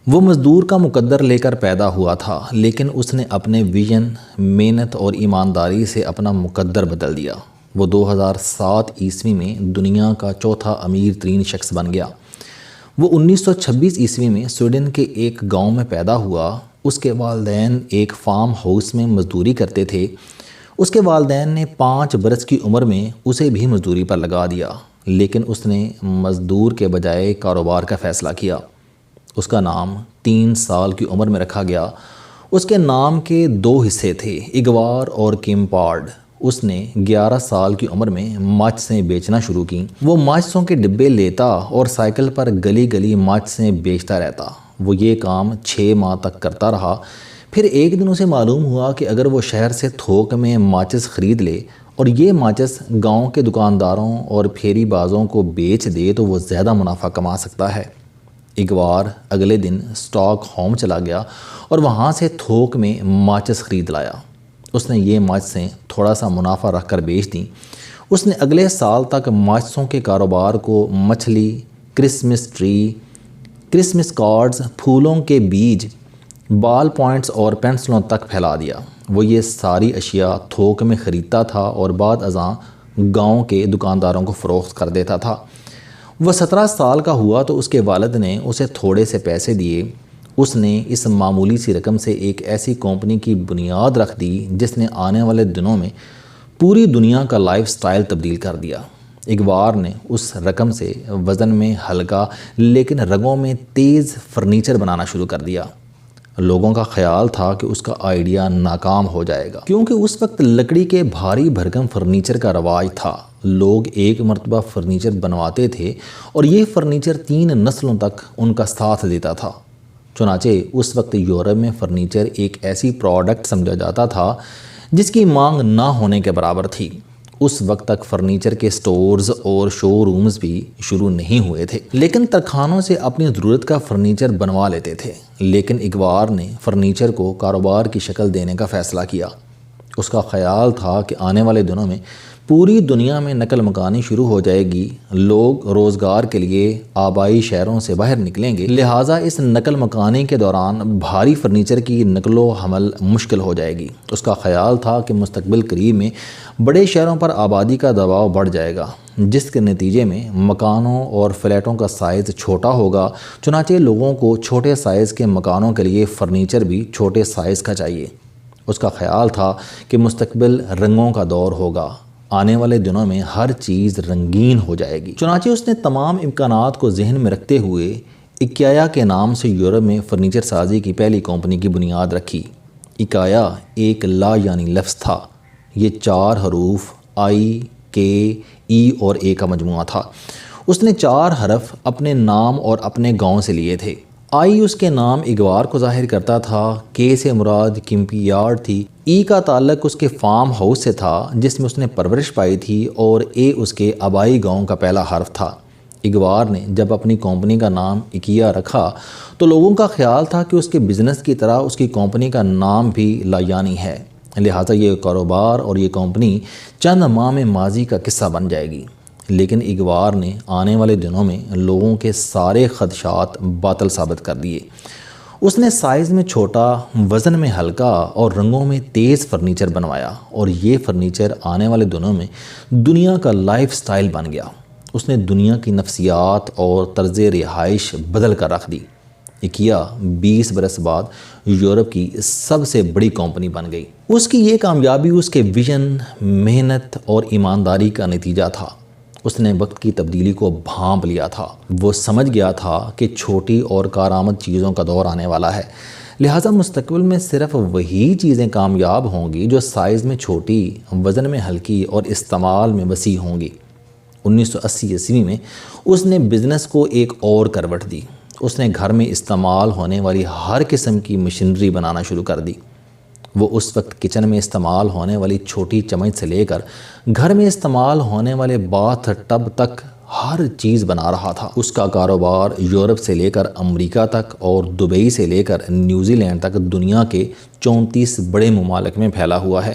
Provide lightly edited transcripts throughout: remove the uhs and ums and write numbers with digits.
وہ مزدور کا مقدر لے کر پیدا ہوا تھا، لیکن اس نے اپنے ویژن، محنت اور ایمانداری سے اپنا مقدر بدل دیا۔ وہ 2007 عیسوی میں دنیا کا چوتھا امیر ترین شخص بن گیا۔ وہ 1926 عیسوی میں سویڈن کے ایک گاؤں میں پیدا ہوا۔ اس کے والدین ایک فارم ہاؤس میں مزدوری کرتے تھے۔ اس کے والدین نے 5 برس کی عمر میں اسے بھی مزدوری پر لگا دیا، لیکن اس نے مزدور کے بجائے کاروبار کا فیصلہ کیا۔ اس کا نام 3 سال کی عمر میں رکھا گیا۔ اس کے نام کے 2 حصے تھے، اگوار اور کیمپارڈ۔ اس نے 11 سال کی عمر میں ماچسیں بیچنا شروع کی۔ وہ ماچسوں کے ڈبے لیتا اور سائیکل پر گلی گلی ماچسیں بیچتا رہتا۔ وہ یہ کام 6 ماہ تک کرتا رہا۔ پھر ایک دن اسے معلوم ہوا کہ اگر وہ شہر سے تھوک میں ماچس خرید لے اور یہ ماچس گاؤں کے دکانداروں اور پھیری بازوں کو بیچ دے تو وہ زیادہ منافع کما سکتا ہے۔ اگوار اگلے دن اسٹاک ہوم چلا گیا اور وہاں سے تھوک میں ماچس خرید لایا۔ اس نے یہ ماچسیں تھوڑا سا منافع رکھ کر بیچ دیں۔ اس نے اگلے سال تک ماچسوں کے کاروبار کو مچھلی، کرسمس ٹری، کرسمس کارڈز، پھولوں کے بیج، بال پوائنٹس اور پینسلوں تک پھیلا دیا۔ وہ یہ ساری اشیاء تھوک میں خریدتا تھا اور بعد ازاں گاؤں کے دکانداروں کو فروخت کر دیتا تھا۔ وہ 17 سال کا ہوا تو اس کے والد نے اسے تھوڑے سے پیسے دیے۔ اس نے اس معمولی سی رقم سے ایک ایسی کمپنی کی بنیاد رکھ دی جس نے آنے والے دنوں میں پوری دنیا کا لائف سٹائل تبدیل کر دیا۔ اگوار نے اس رقم سے وزن میں ہلکا لیکن رنگوں میں تیز فرنیچر بنانا شروع کر دیا۔ لوگوں کا خیال تھا کہ اس کا آئیڈیا ناکام ہو جائے گا، کیونکہ اس وقت لکڑی کے بھاری بھرکم فرنیچر کا رواج تھا۔ لوگ ایک مرتبہ فرنیچر بنواتے تھے اور یہ فرنیچر 3 نسلوں تک ان کا ساتھ دیتا تھا۔ چنانچہ اس وقت یورپ میں فرنیچر ایک ایسی پروڈکٹ سمجھا جاتا تھا جس کی مانگ نہ ہونے کے برابر تھی۔ اس وقت تک فرنیچر کے سٹورز اور شو رومز بھی شروع نہیں ہوئے تھے، لیکن ترکھانوں سے اپنی ضرورت کا فرنیچر بنوا لیتے تھے۔ لیکن اگوار نے فرنیچر کو کاروبار کی شکل دینے کا فیصلہ کیا۔ اس کا خیال تھا کہ آنے والے دنوں میں پوری دنیا میں نقل مکانی شروع ہو جائے گی، لوگ روزگار کے لیے آبائی شہروں سے باہر نکلیں گے، لہٰذا اس نقل مکانی کے دوران بھاری فرنیچر کی نقل و حمل مشکل ہو جائے گی۔ اس کا خیال تھا کہ مستقبل قریب میں بڑے شہروں پر آبادی کا دباؤ بڑھ جائے گا، جس کے نتیجے میں مکانوں اور فلیٹوں کا سائز چھوٹا ہوگا۔ چنانچہ لوگوں کو چھوٹے سائز کے مکانوں کے لیے فرنیچر بھی چھوٹے سائز کا چاہیے۔ اس کا خیال تھا کہ مستقبل رنگوں کا دور ہوگا، آنے والے دنوں میں ہر چیز رنگین ہو جائے گی۔ چنانچہ اس نے تمام امکانات کو ذہن میں رکھتے ہوئے اکایا کے نام سے یورپ میں فرنیچر سازی کی پہلی کمپنی کی بنیاد رکھی۔ اکایا ایک لا یعنی لفظ تھا۔ یہ 4 حروف آئی، کے، ای اور اے کا مجموعہ تھا۔ اس نے 4 حرف اپنے نام اور اپنے گاؤں سے لیے تھے۔ آئی اس کے نام اگوار کو ظاہر کرتا تھا، کے سے مراد کیمپی یارڈ تھی، ای کا تعلق اس کے فارم ہاؤس سے تھا جس میں اس نے پرورش پائی تھی، اور اے اس کے آبائی گاؤں کا پہلا حرف تھا۔ اگوار نے جب اپنی کمپنی کا نام اکیا رکھا تو لوگوں کا خیال تھا کہ اس کے بزنس کی طرح اس کی کمپنی کا نام بھی لایانی ہے، لہٰذا یہ کاروبار اور یہ کمپنی چند ماہ میں ماضی کا قصہ بن جائے گی۔ لیکن اگوار نے آنے والے دنوں میں لوگوں کے سارے خدشات باطل ثابت کر دیے۔ اس نے سائز میں چھوٹا، وزن میں ہلکا اور رنگوں میں تیز فرنیچر بنوایا، اور یہ فرنیچر آنے والے دنوں میں دنیا کا لائف سٹائل بن گیا۔ اس نے دنیا کی نفسیات اور طرز رہائش بدل کر رکھ دی۔ اکیا 20 برس بعد یورپ کی سب سے بڑی کمپنی بن گئی۔ اس کی یہ کامیابی اس کے ویژن، محنت اور ایمانداری کا نتیجہ تھا۔ اس نے وقت کی تبدیلی کو بھانپ لیا تھا۔ وہ سمجھ گیا تھا کہ چھوٹی اور کارآمد چیزوں کا دور آنے والا ہے، لہٰذا مستقبل میں صرف وہی چیزیں کامیاب ہوں گی جو سائز میں چھوٹی، وزن میں ہلکی اور استعمال میں وسیع ہوں گی۔ 1980 عیسوی میں اس نے بزنس کو ایک اور کروٹ دی۔ اس نے گھر میں استعمال ہونے والی ہر قسم کی مشینری بنانا شروع کر دی۔ وہ اس وقت کچن میں استعمال ہونے والی چھوٹی چمچ سے لے کر گھر میں استعمال ہونے والے باتھ ٹب تک ہر چیز بنا رہا تھا۔ اس کا کاروبار یورپ سے لے کر امریکہ تک اور دبئی سے لے کر نیوزی لینڈ تک دنیا کے 34 بڑے ممالک میں پھیلا ہوا ہے۔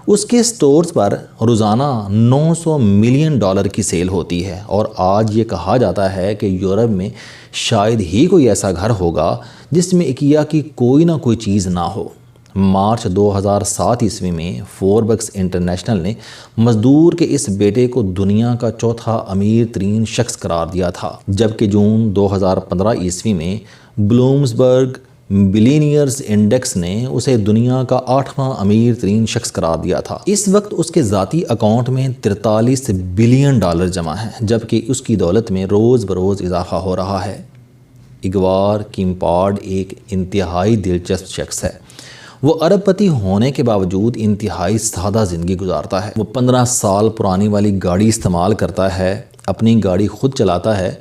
اس کے سٹورز پر روزانہ $900 ملین کی سیل ہوتی ہے، اور آج یہ کہا جاتا ہے کہ یورپ میں شاید ہی کوئی ایسا گھر ہوگا جس میں اکیا کی کوئی نہ کوئی چیز نہ ہو۔ مارچ 2007 عیسوی میں فوربس انٹرنیشنل نے مزدور کے اس بیٹے کو دنیا کا چوتھا امیر ترین شخص قرار دیا تھا، جبکہ جون 2015 عیسوی میں بلومسبرگ بلینئرز انڈیکس نے اسے دنیا کا 8واں امیر ترین شخص قرار دیا تھا۔ اس وقت اس کے ذاتی اکاؤنٹ میں $43 بلین جمع ہیں، جبکہ اس کی دولت میں روز بروز اضافہ ہو رہا ہے۔ ایگوار کیمپارڈ ایک انتہائی دلچسپ شخص ہے۔ وہ ارب پتی ہونے کے باوجود انتہائی سادہ زندگی گزارتا ہے۔ وہ 15 سال پرانی والی گاڑی استعمال کرتا ہے، اپنی گاڑی خود چلاتا ہے،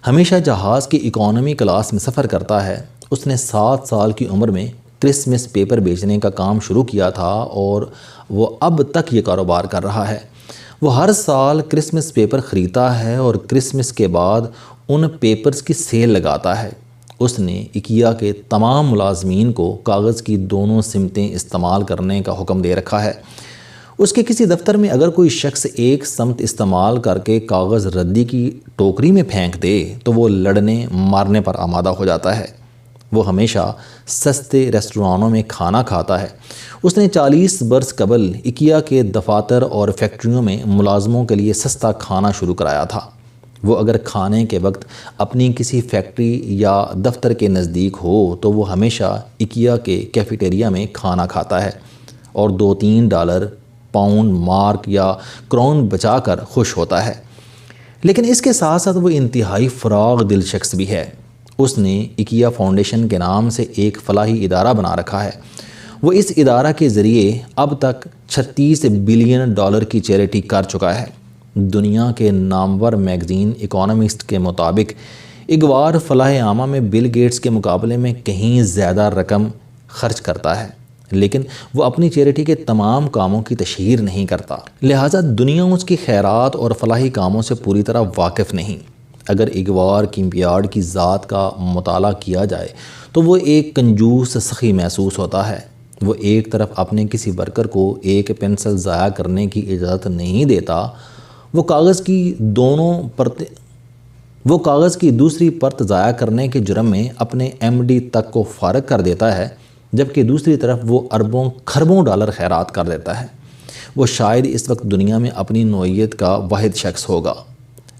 ہمیشہ جہاز کی اکانومی کلاس میں سفر کرتا ہے۔ اس نے 7 سال کی عمر میں کرسمس پیپر بیچنے کا کام شروع کیا تھا، اور وہ اب تک یہ کاروبار کر رہا ہے۔ وہ ہر سال کرسمس پیپر خریدتا ہے اور کرسمس کے بعد ان پیپرز کی سیل لگاتا ہے۔ اس نے اکیا کے تمام ملازمین کو کاغذ کی دونوں سمتیں استعمال کرنے کا حکم دے رکھا ہے۔ اس کے کسی دفتر میں اگر کوئی شخص ایک سمت استعمال کر کے کاغذ ردی کی ٹوکری میں پھینک دے تو وہ لڑنے مارنے پر آمادہ ہو جاتا ہے۔ وہ ہمیشہ سستے ریسٹورانوں میں کھانا کھاتا ہے۔ اس نے 40 برس قبل اکیا کے دفاتر اور فیکٹریوں میں ملازموں کے لیے سستا کھانا شروع کرایا تھا۔ وہ اگر کھانے کے وقت اپنی کسی فیکٹری یا دفتر کے نزدیک ہو تو وہ ہمیشہ اکیا کے کیفیٹیریا میں کھانا کھاتا ہے اور $2-3 پاؤنڈ، مارک یا کرون بچا کر خوش ہوتا ہے۔ لیکن اس کے ساتھ ساتھ وہ انتہائی فراغ دل شخص بھی ہے۔ اس نے اکیا فاؤنڈیشن کے نام سے ایک فلاحی ادارہ بنا رکھا ہے۔ وہ اس ادارہ کے ذریعے اب تک $36 بلین کی چیریٹی کر چکا ہے۔ دنیا کے نامور میگزین اکانومسٹ کے مطابق ایگوار فلاح عامہ میں بل گیٹس کے مقابلے میں کہیں زیادہ رقم خرچ کرتا ہے، لیکن وہ اپنی چیریٹی کے تمام کاموں کی تشہیر نہیں کرتا، لہٰذا دنیا اس کی خیرات اور فلاحی کاموں سے پوری طرح واقف نہیں۔ اگر ایگوار کیمپارڈ کی ذات کا مطالعہ کیا جائے تو وہ ایک کنجوس سخی محسوس ہوتا ہے۔ وہ ایک طرف اپنے کسی ورکر کو ایک پینسل ضائع کرنے کی اجازت نہیں دیتا، وہ کاغذ کی دوسری پرت ضائع کرنے کے جرم میں اپنے MD تک کو فارغ کر دیتا ہے، جبکہ دوسری طرف وہ اربوں کھربوں ڈالر خیرات کر دیتا ہے۔ وہ شاید اس وقت دنیا میں اپنی نوعیت کا واحد شخص ہوگا۔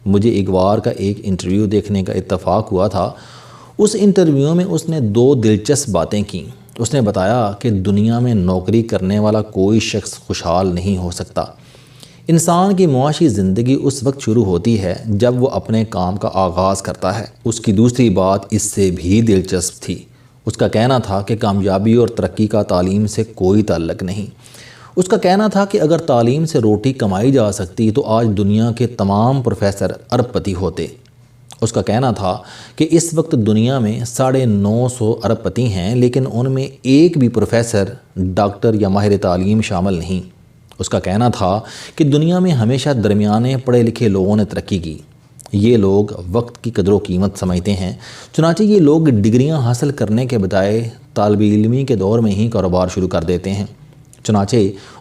مجھے ایگوار کا ایک انٹرویو دیکھنے کا اتفاق ہوا تھا۔ اس انٹرویو میں اس نے 2 دلچسپ باتیں کیں۔ اس نے بتایا کہ دنیا میں نوکری کرنے والا کوئی شخص خوشحال نہیں ہو سکتا۔ انسان کی معاشی زندگی اس وقت شروع ہوتی ہے جب وہ اپنے کام کا آغاز کرتا ہے۔ اس کی دوسری بات اس سے بھی دلچسپ تھی۔ اس کا کہنا تھا کہ کامیابی اور ترقی کا تعلیم سے کوئی تعلق نہیں۔ اس کا کہنا تھا کہ اگر تعلیم سے روٹی کمائی جا سکتی تو آج دنیا کے تمام پروفیسر ارب پتی ہوتے۔ اس کا کہنا تھا کہ اس وقت دنیا میں 950 ارب پتی ہیں، لیکن ان میں ایک بھی پروفیسر، ڈاکٹر یا ماہر تعلیم شامل نہیں۔ اس کا کہنا تھا کہ دنیا میں ہمیشہ درمیانے پڑھے لکھے لوگوں نے ترقی کی۔ یہ لوگ وقت کی قدر و قیمت سمجھتے ہیں، چنانچہ یہ لوگ ڈگریاں حاصل کرنے کے بجائے طالب علمی کے دور میں ہی کاروبار شروع کر دیتے ہیں۔ چنانچہ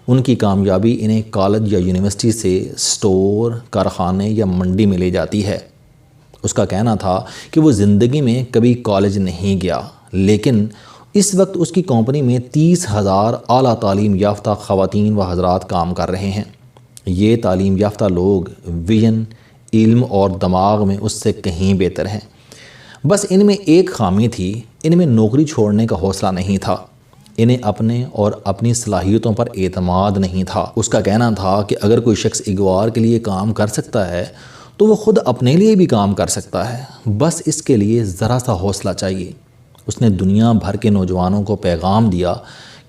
ان کی کامیابی انہیں کالج یا یونیورسٹی سے سٹور، کارخانے یا منڈی میں لے جاتی ہے۔ اس کا کہنا تھا کہ وہ زندگی میں کبھی کالج نہیں گیا، لیکن اس وقت اس کی کمپنی میں 30,000 اعلیٰ تعلیم یافتہ خواتین و حضرات کام کر رہے ہیں۔ یہ تعلیم یافتہ لوگ ویژن، علم اور دماغ میں اس سے کہیں بہتر ہیں۔ بس ان میں ایک خامی تھی، ان میں نوکری چھوڑنے کا حوصلہ نہیں تھا۔ انہیں اپنے اور اپنی صلاحیتوں پر اعتماد نہیں تھا۔ اس کا کہنا تھا کہ اگر کوئی شخص ایگوار کے لیے کام کر سکتا ہے تو وہ خود اپنے لیے بھی کام کر سکتا ہے، بس اس کے لیے ذرا سا حوصلہ چاہیے۔ اس نے دنیا بھر کے نوجوانوں کو پیغام دیا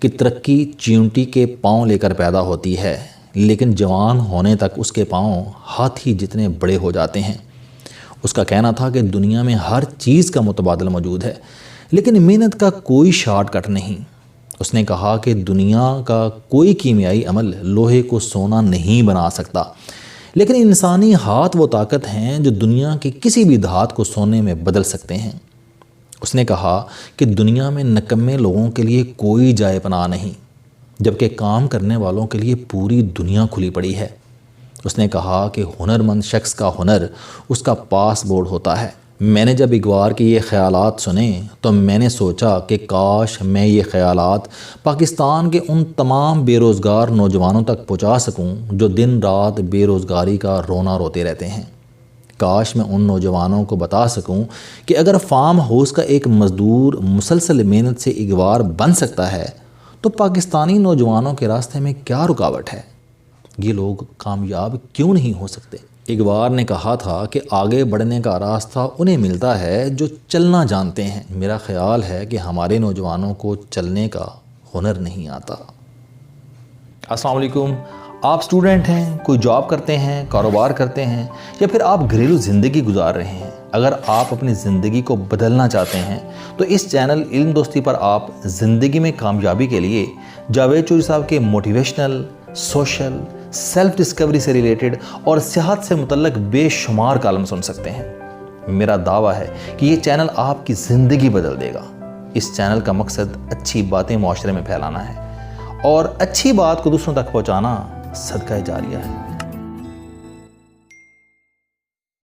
کہ ترقی چیونٹی کے پاؤں لے کر پیدا ہوتی ہے، لیکن جوان ہونے تک اس کے پاؤں ہاتھی جتنے بڑے ہو جاتے ہیں۔ اس کا کہنا تھا کہ دنیا میں ہر چیز کا متبادل موجود ہے، لیکن محنت کا کوئی شارٹ کٹ نہیں۔ اس نے کہا کہ دنیا کا کوئی کیمیائی عمل لوہے کو سونا نہیں بنا سکتا، لیکن انسانی ہاتھ وہ طاقت ہیں جو دنیا کی کسی بھی دھات کو سونے میں بدل سکتے ہیں۔ اس نے کہا کہ دنیا میں نکمے لوگوں کے لیے کوئی جائے پناہ نہیں۔ جبکہ کام کرنے والوں کے لیے پوری دنیا کھلی پڑی ہے۔ اس نے کہا کہ ہنرمند شخص کا ہنر اس کا پاسپورٹ ہوتا ہے۔ میں نے جب اقبال کے یہ خیالات سنے تو میں نے سوچا کہ کاش میں یہ خیالات پاکستان کے ان تمام بے روزگار نوجوانوں تک پہنچا سکوں جو دن رات بے روزگاری کا رونا روتے رہتے ہیں۔ کاش میں ان نوجوانوں کو بتا سکوں کہ اگر فارم ہاؤس کا ایک مزدور مسلسل محنت سے اقبال بن سکتا ہے تو پاکستانی نوجوانوں کے راستے میں کیا رکاوٹ ہے؟ یہ لوگ کامیاب کیوں نہیں ہو سکتے؟ اقبال نے کہا تھا کہ آگے بڑھنے کا راستہ انہیں ملتا ہے جو چلنا جانتے ہیں۔ میرا خیال ہے کہ ہمارے نوجوانوں کو چلنے کا ہنر نہیں آتا۔ السلام علیکم۔ آپ اسٹوڈنٹ ہیں، کوئی جاب کرتے ہیں، کاروبار کرتے ہیں، یا پھر آپ گھریلو زندگی گزار رہے ہیں۔ اگر آپ اپنی زندگی کو بدلنا چاہتے ہیں تو اس چینل علم دوستی پر آپ زندگی میں کامیابی کے لیے جاوید چوہدری صاحب کے موٹیویشنل، سوشل، سیلف ڈسکوری سے ریلیٹڈ اور صحت سے متعلق بے شمار کالم سن سکتے ہیں۔ میرا دعویٰ ہے کہ یہ چینل آپ کی زندگی بدل دے گا۔ اس چینل کا مقصد اچھی باتیں معاشرے میں پھیلانا ہے اور اچھی بات کو دوسروں تک پہنچانا صدقہ جاریہ ہے۔